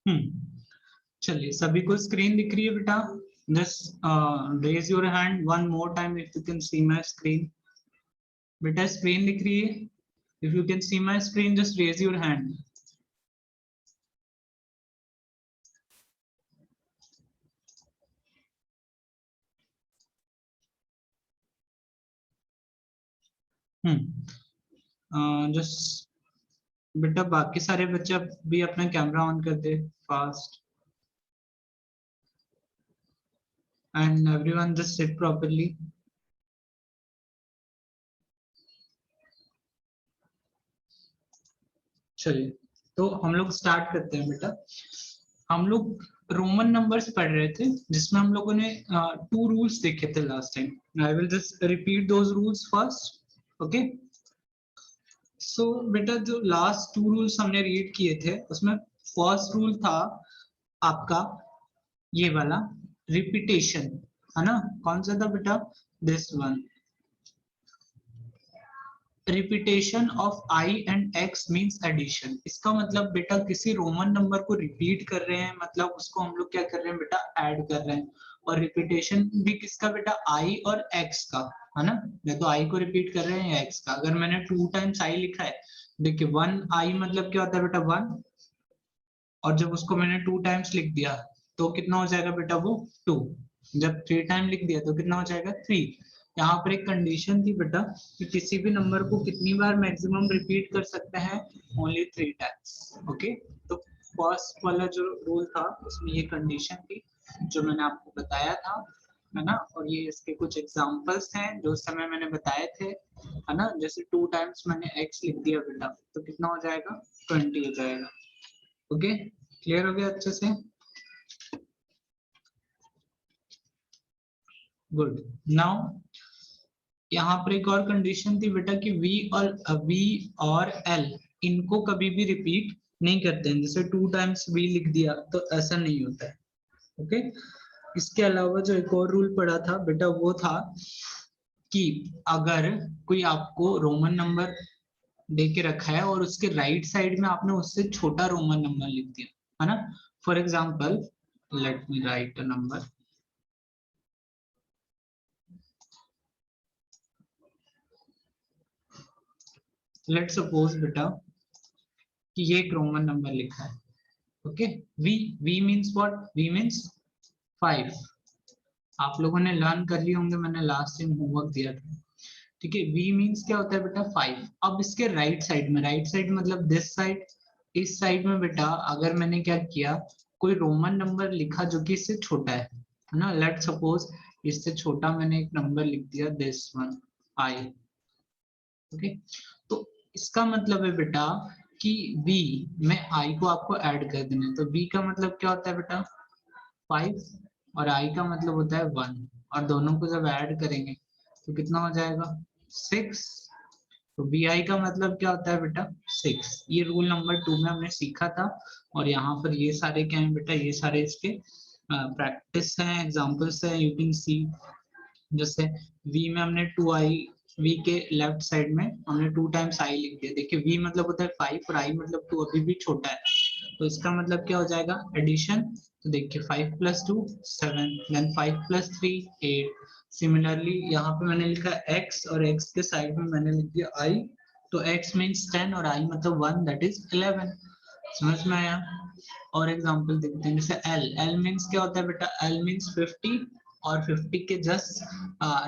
चलिए, सभी को स्क्रीन दिख रही है बेटा? Just raise your hand one more time if you can see my screen. बेटा स्क्रीन दिख रही है? If you can see my screen just raise your hand. Just बेटा बाकी सारे बच्चे भी अपना कैमरा ऑन कर दे fast, and everyone just sit properly. चलिए, तो हम लोग स्टार्ट करते हैं बेटा। हम लोग रोमन नंबर्स पढ़ रहे थे जिसमें हम लोगों ने 2 रूल्स देखे थे last time. I will just repeat those rules first, okay? So बेटा जो लास्ट 2 रूल्स हमने रीड किए थे उसमें फर्स्ट रूल था आपका ये वाला, रिपीटेशन, है ना? कौन सा था बेटा? This one, repetition of I and X means addition. इसका मतलब बेटा किसी रोमन नंबर को रिपीट कर रहे हैं, मतलब उसको हम लोग क्या कर रहे हैं बेटा? ऐड कर रहे हैं। और रिपीटेशन भी किसका बेटा? आई और एक्स का, है ना? या तो आई को रिपीट कर रहे हैं या एक्स का। अगर मैंने 2 टाइम्स आई लिखा है, देखिए 1 आई मतलब क्या होता है बेटा? 1, और जब उसको मैंने 2 टाइम्स लिख दिया तो कितना हो जाएगा बेटा? वो 2। जब 3 टाइम लिख दिया तो कितना हो जाएगा? 3। यहाँ पर एक कंडीशन थी बेटा कि किसी भी नंबर को कितनी बार मैक्सिमम रिपीट कर सकते हैं? Only 3 times, okay? तो फर्स्ट वाला जो रूल था उसमें ये कंडीशन थी जो मैंने आपको बताया था, है ना? और ये इसके कुछ एग्जांपल्स हैं जो उस समय मैंने बताए थे, है ना? जैसे 2 टाइम्स मैंने x लिख दिया बेटा तो कितना हो जाएगा? 20 हो जाएगा। ओके, क्लियर हो गया अच्छे से? गुड। नाउ यहाँ पर एक और कंडीशन थी बेटा कि v और l इनको कभी भी रिपीट नहीं करते हैं। जैसे 2 टाइम्स v लिख दिया तो ऐसा नहीं होता है, ओके? इसके अलावा जो एक और रूल पड़ा था बेटा वो था कि अगर कोई आपको रोमन नंबर दे के रखा है और उसके राइट साइड में आपने उससे छोटा रोमन नंबर लिख दिया, है ना? For example let me right a number. Let suppose बेटा कि ये एक रोमन नंबर लिखा है, okay? v means what? v means 5। आप लोगों ने लर्न कर लिए होंगे, मैंने लास्ट टाइम होमवर्क दिया था, ठीक है? v मींस क्या होता है बेटा? 5। अब इसके राइट साइड में, राइट साइड मतलब दिस साइड, इस साइड में बेटा अगर मैंने क्या किया, कोई रोमन नंबर लिखा जो कि इससे छोटा है ना? लेट सपोज इससे छोटा मैंने एक नंबर लिख दिया, दिस वन i, ओके? तो इसका मतलब है बेटा कि v में i को आपको ऐड कर देना है। तो v का मतलब क्या होता है बेटा? 5, और i का मतलब होता है 1, और दोनों को जब ऐड करेंगे तो कितना हो जाएगा? 6। तो bi का मतलब क्या होता है बेटा? 6। ये रूल नंबर 2 में हमने सीखा था, और यहाँ पर ये सारे क्या है बेटा? ये सारे इसके प्रैक्टिस हैं, एग्जांपल्स हैं। यू कैन सी जैसे v में हमने 2i, v के लेफ्ट साइड में हमने 2 टाइम्स i लिख दिया। देखिए v मतलब होता है 5 और i मतलब 2, अभी भी छोटा है, तो इसका मतलब क्या हो जाएगा? एडिशन। तो देखिए 5 + 2 7, देन 5 + 3 8। सिमिलरली यहाँ पे मैंने लिखा x और x के साइड में मैंने लिख दिया i, तो x मींस 10 और i मतलब 1, दैट इज 11। समझ में आया? और एग्जांपल देखते हैं, जैसे l मींस क्या होता है बेटा? l मींस 50, और 50 के जस्ट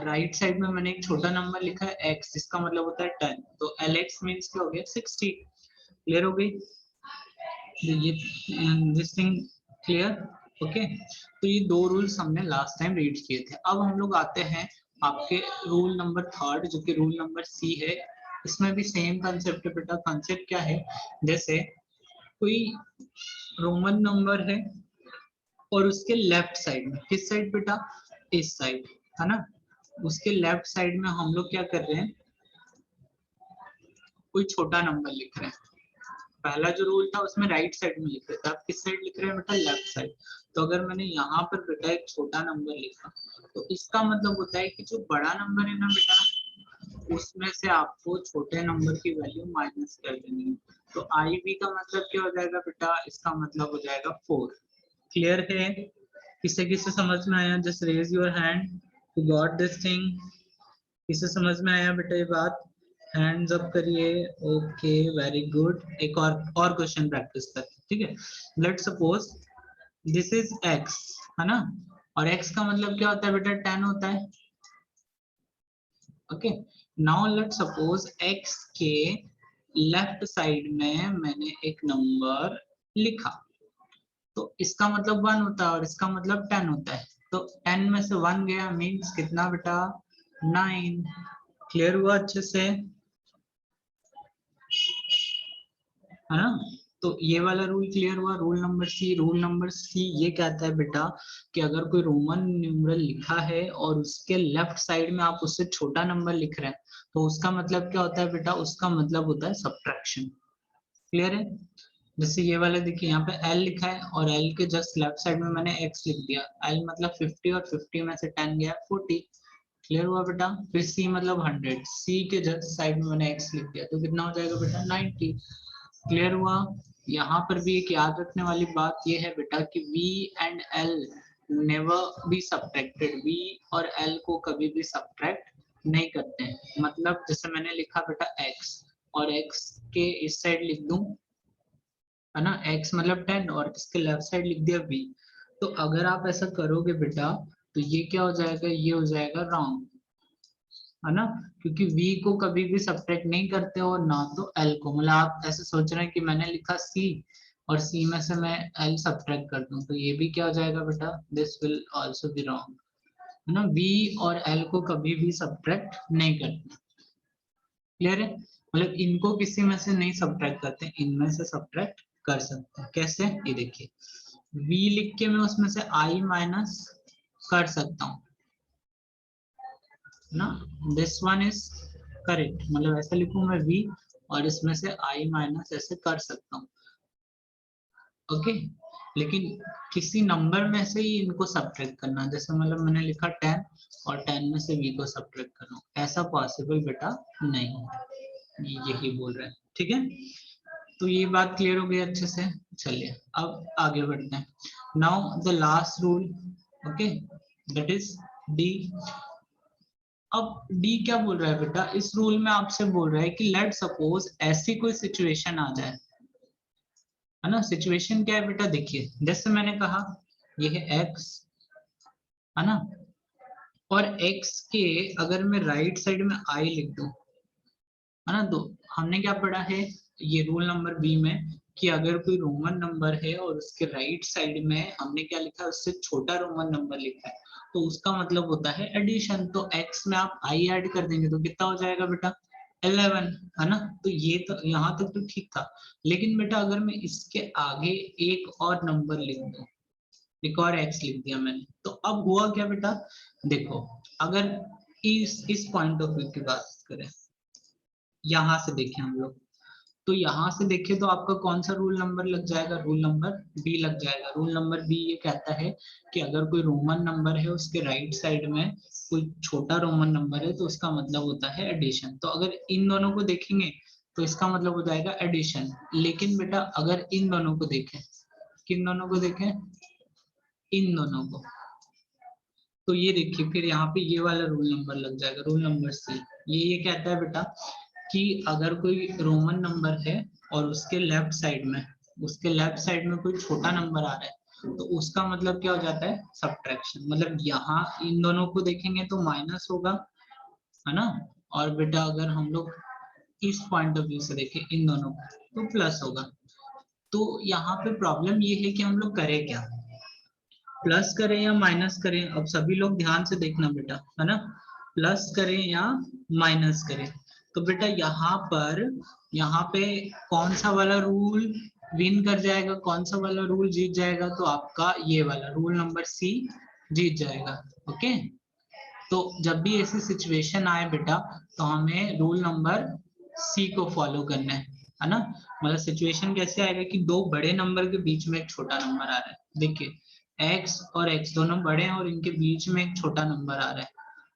राइट साइड में मैंने एक छोटा नंबर लिखा है x, जिसका मतलब होता है 10, तो lx मींस क्या हो गया? 60। क्लियर हो गई ये दिस थिंग? क्लियर? ओके, तो ये 2 रूल्स हमने लास्ट टाइम रीड किए थे। अब हम लोग आते हैं आपके रूल नंबर 3 जो कि रूल नंबर सी है। इसमें भी सेम कंसेप्ट है बेटा। कंसेप्ट क्या है? जैसे कोई रोमन नंबर है और उसके लेफ्ट साइड में, किस साइड बेटा? इस साइड, है ना? उसके लेफ्ट साइड में हम लोग क्या कर रहे हैं? कोई छोटा नंबर लिख रहे हैं। पहला जो रूल था उसमें राइट साइड में लिख रहे थे, आप किस साइड लिख रहे हैं बेटा? Left side. तो अगर मैंने यहाँ पर बेटा एक छोटा नंबर लिखा तो इसका मतलब होता है कि जो बड़ा नंबर है ना बेटा, उसमें से आपको छोटे नंबर की वैल्यू माइनस कर देनी है। तो आई वी का मतलब क्या हो जाएगा बेटा, इसका मतलब हो जाएगा 4। क्लियर है? किसे किसे समझ में आया? Just raise your hand you got this thing. किसे समझ में आया बेटा ये बात? हैंड्स अप करिए। Okay very good. एक और क्वेश्चन प्रैक्टिस करते हैं, ठीक है? Let suppose this is x, है ना? और x का मतलब क्या होता है बेटा? 10 होता है। Okay, now let suppose x के लेफ्ट साइड में मैंने एक नंबर लिखा, तो इसका मतलब 1 होता है और इसका मतलब 10 होता है। तो 10 में से 1 गया मीन्स कितना बेटा? 9। क्लियर हुआ अच्छे से, है ना? तो ये वाला रूल क्लियर हुआ। रूल नंबर सी ये कहता है बेटा कि अगर कोई रोमन न्यूमरल लिखा है और उसके लेफ्ट साइड में आप उससे छोटा नंबर लिख रहे हैं, तो उसका मतलब क्या होता है बेटा? उसका मतलब होता है सब्ट्रैक्शन। क्लियर है? जैसे ये वाला देखिए, यहाँ पे L लिखा है और L के जस्ट लेफ्ट साइड में मैंने X लिख दिया। L मतलब 50 और 50 में से 10 गया 40। क्लियर हुआ बेटा? फिर C मतलब 100, C के जस्ट साइड में मैंने X लिख दिया, तो कितना हो जाएगा बेटा? 90। क्लियर हुआ? यहाँ पर भी एक याद रखने वाली बात ये है बेटा कि V and L never be subtracted. V और L को कभी भी सब्ट्रैक्ट नहीं करते हैं। मतलब जैसे मैंने लिखा बेटा X और X के इस साइड लिख दूं, है ना? X मतलब 10 और इसके लेफ्ट साइड लिख दिया V। तो अगर आप ऐसा करोगे बेटा तो ये क्या हो जाएगा? ये हो जाएगा रॉन्ग, है ना? क्योंकि V को कभी भी सब्ट्रैक्ट नहीं करते और ना तो L को। मतलब आप ऐसे सोच रहे हैं कि मैंने लिखा C और C में से मैं L सब्ट्रैक्ट कर दूं, तो ये भी क्या हो जाएगा बेटा? This will also be wrong, है ना? V और L को कभी भी सब्ट्रैक्ट नहीं करते। क्लियर है? मतलब इनको किसी में से नहीं सब्ट्रैक्ट करते, इनमें से सब्ट्रैक्ट कर सकते हैं। कैसे? ये देखिए, V लिख के मैं उसमें से I माइनस कर सकता हूँ ना। दिस वन इज करेक्ट, मतलब ऐसे लिखूं मैं V और इसमें से I माइनस ऐसे कर सकता हूँ। ओके, लेकिन किसी नंबर में से ही इनको सब्ट्रैक्ट करना, जैसे मतलब मैंने लिखा 10 और 10 में से V को सब्ट्रैक्ट करना, ऐसा पॉसिबल बेटा नहीं, यही बोल रहे हैं। ठीक है, तो ये बात क्लियर हो गई अच्छे से। चलिए अब आगे बढ़ते हैं। Now the last rule, okay, that is D. अब डी क्या बोल रहा है बेटा? इस रूल में आपसे बोल रहा है कि लेट सपोज ऐसी कोई सिचुएशन आ जाए, है ना? सिचुएशन क्या है बेटा? देखिए, जैसे मैंने कहा ये है x, है ना? और x के अगर मैं राइट साइड में I लिख दूं, है ना, तो हमने क्या पढ़ा है ये रूल नंबर बी में कि अगर कोई रोमन नंबर है और उसके राइट साइड में हमने क्या लिखा है? उससे छोटा रोमन नंबर लिखा है, तो उसका मतलब होता है एडिशन। तो x में आप I ऐड कर देंगे तो कितना हो जाएगा बेटा? 11, है ना? तो ये तो यहाँ तक तो ठीक था, लेकिन बेटा अगर मैं इसके आगे एक और नंबर लिख दूं, एक और x लिख दिया मैंने, तो अब हुआ क्या बेटा? देखो, अगर इस पॉइंट ऑफ व्यू की बात करें, यहां से देखें हम लोग, तो यहाँ से देखें तो आपका कौन सा रूल नंबर लग जाएगा? रूल नंबर बी लग जाएगा। रूल नंबर बी ये कहता है कि अगर कोई रोमन नंबर है उसके राइट साइड में कोई छोटा रोमन नंबर है तो उसका मतलब होता है एडिशन। तो अगर इन दोनों को देखेंगे तो इसका मतलब हो जाएगा एडिशन। लेकिन बेटा अगर इन दोनों को देखें, किन दोनों को देखें? इन दोनों को, तो ये देखिए फिर यहाँ पे ये वाला रूल नंबर लग जाएगा, रूल नंबर सी। ये कहता है बेटा कि अगर कोई रोमन नंबर है और उसके लेफ्ट साइड में, कोई छोटा नंबर आ रहा है, तो उसका मतलब क्या हो जाता है? सब्ट्रैक्शन। मतलब यहाँ इन दोनों को देखेंगे तो माइनस होगा, है ना? और बेटा अगर हम लोग इस पॉइंट ऑफ व्यू से देखें इन दोनों को, तो प्लस होगा। तो यहाँ पे प्रॉब्लम ये है कि हम लोग करें क्या, प्लस करें या माइनस करें? अब सभी लोग ध्यान से देखना बेटा, है ना? प्लस करें या माइनस करें? तो बेटा यहाँ पे कौन सा वाला रूल विन कर जाएगा, कौन सा वाला रूल जीत जाएगा? तो आपका ये वाला रूल नंबर सी जीत जाएगा। ओके, तो जब भी ऐसी सिचुएशन आए बेटा तो हमें रूल नंबर सी को फॉलो करना है ना? मतलब सिचुएशन कैसे आएगा कि दो बड़े नंबर के बीच में एक छोटा नंबर आ रहा है। देखिए x और x दोनों बड़े हैं और इनके बीच में एक छोटा नंबर आ रहा है,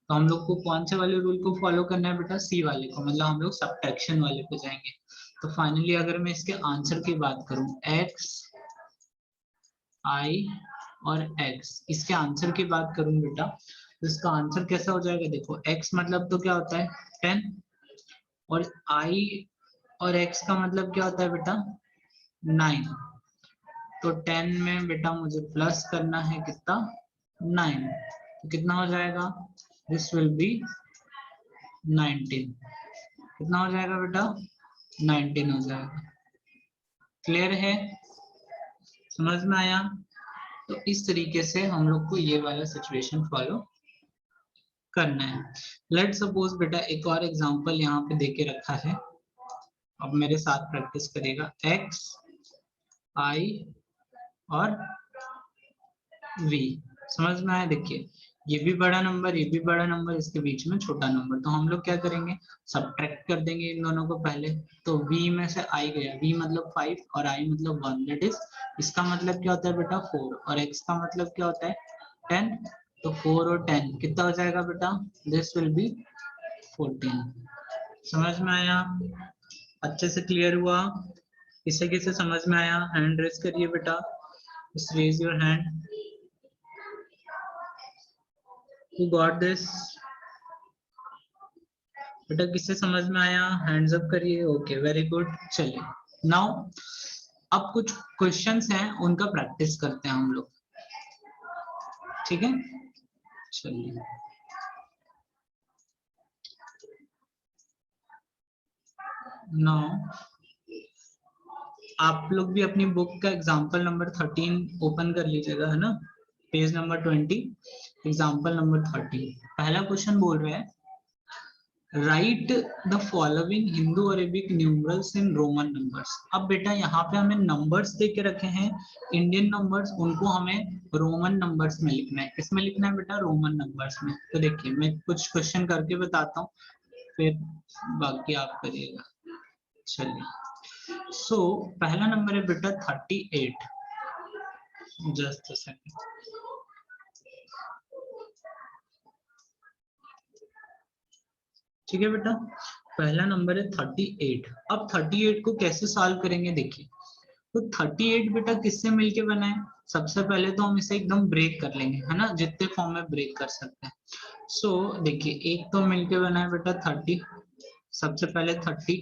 तो हम लोग को कौन से वाले रूल को फॉलो करना है बेटा? सी वाले को, मतलब हम लोग सब्ट्रैक्शन वाले पे जाएंगे। तो फाइनली अगर मैं इसके आंसर की बात करूं x i और x, इसके आंसर की बात करूं बेटा, तो इसका आंसर कैसा हो जाएगा, देखो x मतलब तो क्या होता है 10, और i और x का मतलब क्या होता है बेटा 9। तो 10 में बेटा मुझे प्लस करना है कितना 9, तो कितना हो जाएगा, दिस विल बी 19। कितना हो जाएगा बेटा 19 हो जाएगा। क्लियर है, समझ में आया। तो इस तरीके से हम लोग को ये वाला सिचुएशन फॉलो करना है। लेट सपोज बेटा एक और एग्जांपल यहाँ पे देके रखा है, अब मेरे साथ प्रैक्टिस करेगा, x i और v। समझ में आया, देखिए ये भी बड़ा नंबर, ये भी बड़ा नंबर, इसके बीच में छोटा नंबर, तो हम लोग क्या करेंगे, सब्ट्रैक्ट कर देंगे इन दोनों को पहले। तो v में से i गया, v मतलब 5 और i मतलब 1, दैट इज इसका मतलब क्या होता है बेटा 4, और x का मतलब क्या होता है 10, तो 4 और 10 कितना हो जाएगा बेटा, दिस विल बी 14। समझ में आया, अच्छे से क्लियर हुआ, किसे किसे समझ में आया हैंड रेज करिए बेटा, just raise your hand who got this। बेटा किससे समझ में आया हैंड्स अप करिए, ओके वेरी गुड। चलिए नाउ अब कुछ क्वेश्चंस हैं उनका प्रैक्टिस करते हैं हम लोग, ठीक है। चलिए नाउ आप लोग भी अपनी बुक का एग्जांपल नंबर 13 ओपन कर लीजिएगा, है ना, पेज नंबर 20, एग्जांपल नंबर 13। पहला क्वेश्चन बोल रहा है, right the following Hindu Arabic numerals in Roman numbers. अब बेटा यहाँ पे हमें नंबर्स दे के रखे हैं इंडियन नंबर्स, उनको हमें रोमन नंबर्स में लिखना है। किसमें लिखना है बेटा, रोमन नंबर्स में। तो देखिए मैं कुछ क्वेश्चन करके बताता हूँ, फिर बाकी आप करिएगा। चलिए सो पहला नंबर है बेटा 38, जस्ट अ सेकंड। ठीक है बेटा, पहला नंबर है 38। अब 38 को कैसे सॉल्व करेंगे, देखिए तो 38 बेटा किससे मिलके बना है, सबसे पहले तो हम इसे एकदम ब्रेक कर लेंगे, है ना, जितने फॉर्म में ब्रेक कर सकते हैं। सो देखिए एक तो मिलके बना है बेटा 30, सबसे पहले 30,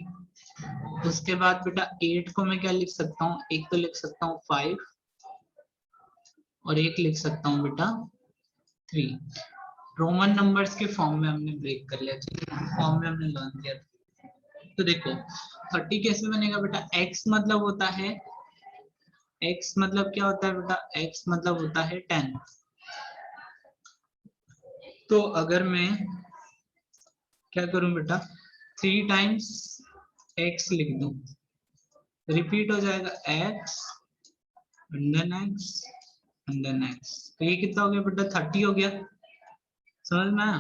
उसके बाद बेटा 8 को मैं क्या लिख सकता हूँ, एक तो लिख सकता हूँ 5 और एक लिख सकता हूँ बेटा 3। रोमन नंबर्स के फॉर्म में हमने ब्रेक कर लिया, ठीक है, फॉर्म में हमने लर्न किया। तो देखो 30 कैसे बनेगा बेटा, x मतलब होता है, x मतलब क्या होता है बेटा, x मतलब होता है 10। तो अगर मैं क्या करूं बेटा, 3 टाइम्स x लिख दूं, रिपीट हो जाएगा x x x, तो ये कितना हो गया बेटा 30 हो गया। समझ में आया।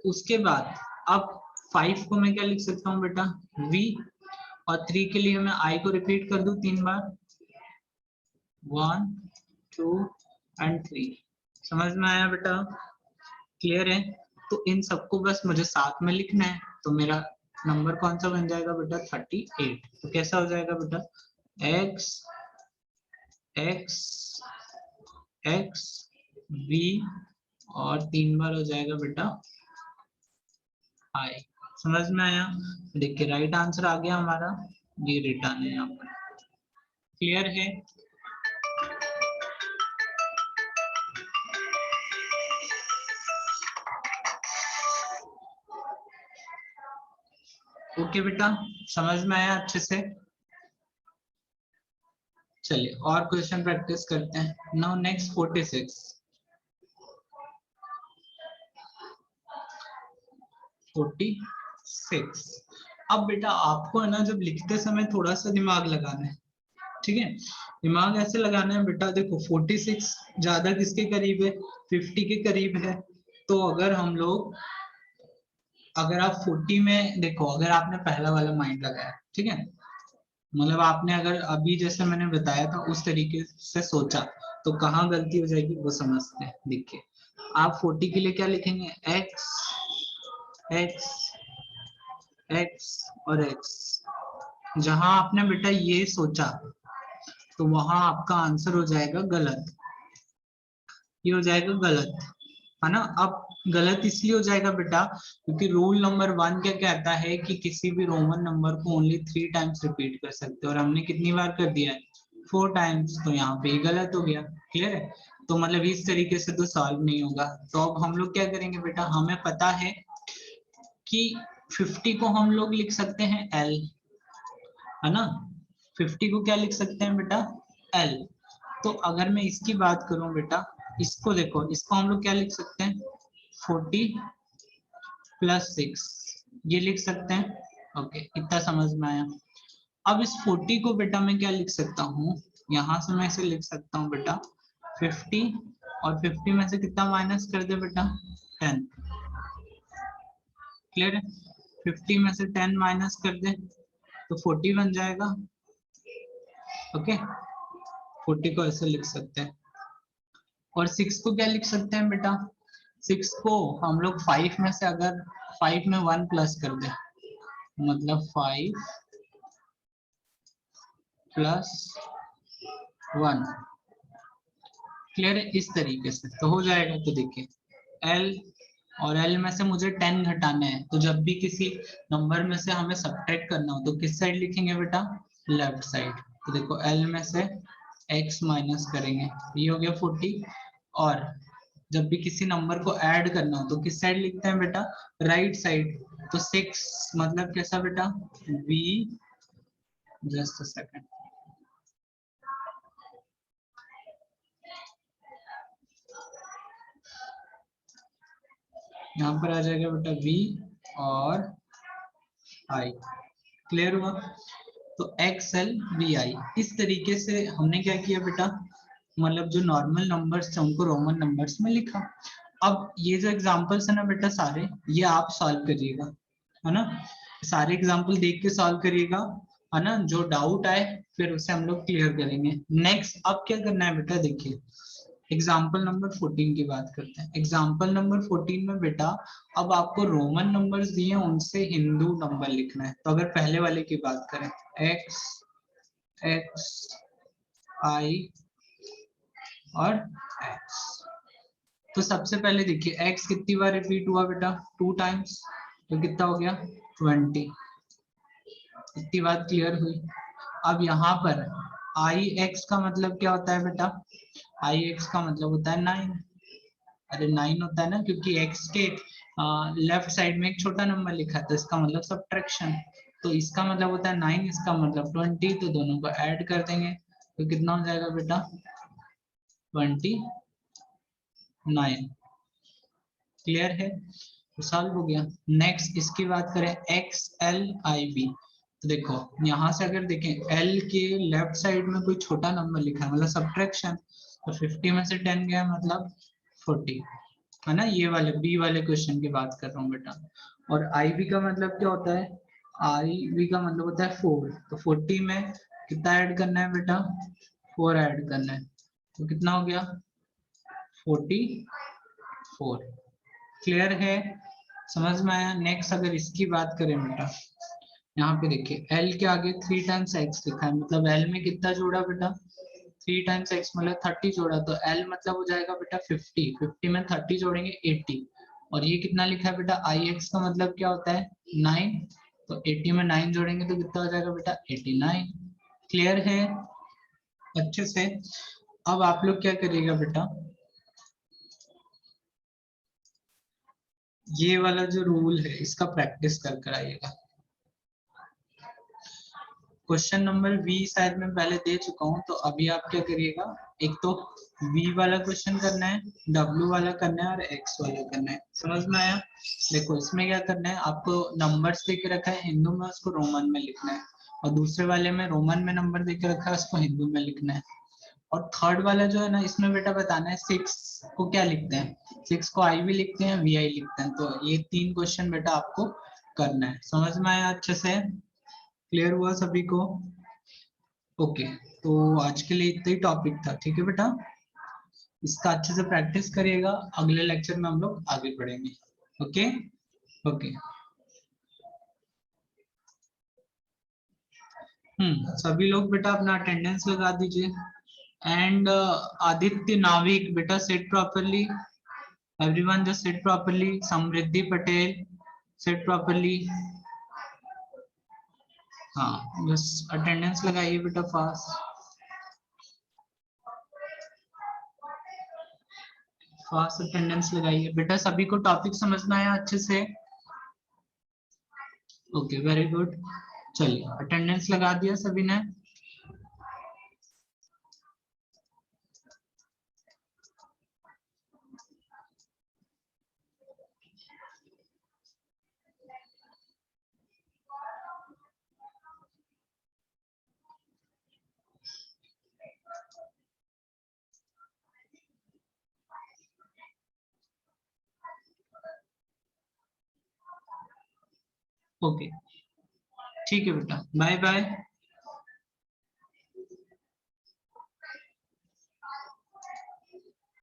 उसके बाद अब 5 को मैं क्या लिख सकता हूँ बेटा v, और 3 के लिए मैं i को रिपीट कर दूं 3 बार, 1 2 एंड 3। समझ में आया बेटा, क्लियर है। तो इन सबको बस मुझे साथ में लिखना है, तो मेरा नंबर कौन सा बन जाएगा बेटा 38। तो कैसा हो जाएगा बेटा x x x v, और 3 बार हो जाएगा बेटा i। समझ में आया, देखिए राइट आंसर आ गया हमारा, ये रिटर्न है यहाँ पर। क्लियर है, ओके बेटा, समझ में आया अच्छे से। चलिए और क्वेश्चन प्रैक्टिस करते हैं। Now next 46। अब बेटा आपको है ना जब लिखते समय थोड़ा सा दिमाग लगाना है, ठीक है, दिमाग ऐसे लगाना है बेटा, देखो 46 ज्यादा किसके करीब है, 50 के करीब है। तो अगर हम लोग, अगर आप 40 में देखो, अगर आपने पहला वाला माइंड लगाया, ठीक है, मतलब आपने अगर अभी जैसे मैंने बताया था उस तरीके से सोचा, तो कहाँ गलती हो जाएगी वो समझते हैं। देखिए आप 40 के लिए क्या लिखेंगे, x x x और x, जहां आपने बेटा ये सोचा तो वहां आपका आंसर हो जाएगा गलत, ये हो जाएगा गलत, है ना। अब गलत इसलिए हो जाएगा बेटा क्योंकि रूल नंबर 1 क्या कहता है कि किसी भी रोमन नंबर को ओनली 3 टाइम्स रिपीट कर सकते हैं, और हमने कितनी बार कर दिया है 4 टाइम्स, तो यहाँ पे गलत हो गया। क्लियर है, तो मतलब इस तरीके से तो सॉल्व नहीं होगा। तो अब हम लोग क्या करेंगे बेटा, हमें पता है कि 50 को हम लोग लिख सकते हैं L, है ना। 50 को क्या लिख सकते हैं बेटा, L। तो अगर मैं इसकी बात करूं बेटा, इसको देखो, इसको हम लोग क्या लिख सकते हैं 40 + 6, ये लिख सकते हैं। ओके, इतना समझ में आया। अब इस 40 को बेटा मैं क्या लिख सकता हूँ, यहां से मैं इसे लिख सकता हूँ बेटा 50, और 50 में से कितना माइनस कर दे बेटा 10। क्लियर है, 50 में से 10 माइनस कर दे तो 40 बन जाएगा। ओके, 40 को ऐसे लिख सकते हैं। और 6 को क्या लिख सकते हैं बेटा, 6 को हम लोग 5 में से अगर 5 में 1 प्लस कर दे, मतलब 5 + 1। क्लियर है, इस तरीके से तो हो जाएगा। तो देखिए L, और L में से मुझे 10 घटाना है, तो जब भी किसी नंबर में से हमें सब्ट्रैक्ट करना हो तो किस साइड लिखेंगे बेटा, लेफ्ट साइड। तो देखो L में से x माइनस करेंगे, ये हो गया 40। और जब भी किसी नंबर को ऐड करना हो तो किस साइड लिखते हैं बेटा, राइट साइड। तो 6 मतलब कैसा बेटा, v, जस्ट अ सेकंड, यहाँ पर आ जाएगा बेटा v और i। क्लियर हुआ, तो XL VI। इस तरीके से हमने क्या किया बेटा, मतलब जो नॉर्मल नंबर्स थे उनको रोमन नंबर्स में लिखा। अब ये जो एग्जांपल्स है ना बेटा सारे, ये आप सॉल्व करिएगा, है ना। सारे एग्जांपल देख के सॉल्व करिएगा, है ना। जो डाउट आए फिर उसे हम लोग क्लियर करेंगे। नेक्स्ट अब क्या करना है बेटा, देखिए एग्जाम्पल नंबर 14 की बात करते हैं। एग्जाम्पल नंबर 14 में बेटा अब आपको रोमन नंबर्स दिए हैं, उनसे हिंदू नंबर लिखना है। तो अगर पहले वाले की बात करें, x, x, i और x, तो सबसे पहले देखिए x कितनी बार रिपीट हुआ बेटा, 2 टाइम्स, तो कितना हो गया 20। इतनी बात क्लियर हुई। अब यहाँ पर आई एक्स का मतलब क्या होता है बेटा, आई एक्स का मतलब होता है 9। अरे 9 होता है ना, क्योंकि x के लेफ्ट साइड में एक छोटा नंबर लिखा है तो इसका मतलब सब्ट्रैक्शन। तो इसका मतलब होता है 9, इसका मतलब 20, तो दोनों को ऐड कर देंगे तो कितना हो जाएगा बेटा 29। क्लियर है, तो सॉल्व हो गया। नेक्स्ट इसकी बात करें XLIB, तो देखो यहाँ से अगर देखें L के लेफ्ट साइड में कोई छोटा नंबर लिखा है मतलब सब्ट्रैक्शन, तो 50 में से 10 गया मतलब 40, है ना। ये वाले बी वाले क्वेश्चन की बात कर रहा हूँ बेटा। और IB का मतलब क्या होता है, IB का मतलब होता है 4, तो 40 में कितना ऐड करना है बेटा, 4 ऐड करना है, तो कितना हो गया 44। क्लियर है, समझ में आया। नेक्स्ट अगर इसकी बात करें बेटा, यहाँ पे देखिए L के आगे 3 टाइम्स x लिखा है, मतलब L में कितना जोड़ा बेटा 3 टाइम्स x मतलब 30 जोड़ा, तो L मतलब हो जाएगा बेटा 50, 50 में 30 जोड़ेंगे 80। और ये कितना लिखा है बेटा IX का मतलब क्या होता है 9, तो 80 में 9 जोड़ेंगे तो कितना हो जाएगा बेटा 89। क्लियर है अच्छे से। अब आप लोग क्या करिएगा बेटा, ये वाला जो रूल है इसका प्रैक्टिस कर कर आइएगा। क्वेश्चन नंबर V शायद मैं पहले दे चुका हूं, तो अभी आप क्या करिएगा, एक तो V वाला क्वेश्चन करना है, W वाला करना है और X वाला करना है। समझ में आया। देखो इसमें क्या करना है, आपको नंबर्स दे के रखा है हिंदू में, उसको रोमन में लिखना है, और दूसरे वाले में रोमन में नंबर दे के रखा है उसको हिंदू में लिखना है। और थर्ड वाला जो है ना, इसमें बेटा बताना है 6 को क्या लिखते हैं, 6 को I भी लिखते हैं VI लिखते हैं। तो ये 3 क्वेश्चन बेटा आपको करना है। समझ में आया अच्छे से, क्लियर हुआ सभी को। ओके, तो आज के लिए इतना ही टॉपिक था, ठीक है बेटा। इसका अच्छे से प्रैक्टिस करिएगा, अगले लेक्चर में हम लोग आगे बढ़ेंगे। Okay okay. सभी लोग बेटा अपना अटेंडेंस लगा दीजिए। एंड आदित्य नाविक बेटा sit properly, everyone just sit properly. Samriddhi Patel sit properly. हाँ बस अटेंडेंस लगाइए बेटा फास्ट फास्ट अटेंडेंस लगाइए बेटा। सभी को टॉपिक समझना है अच्छे से? Okay very good. चलिए अटेंडेंस लगा दिया सभी ने। ओके ठीक है बेटा, बाय बाय।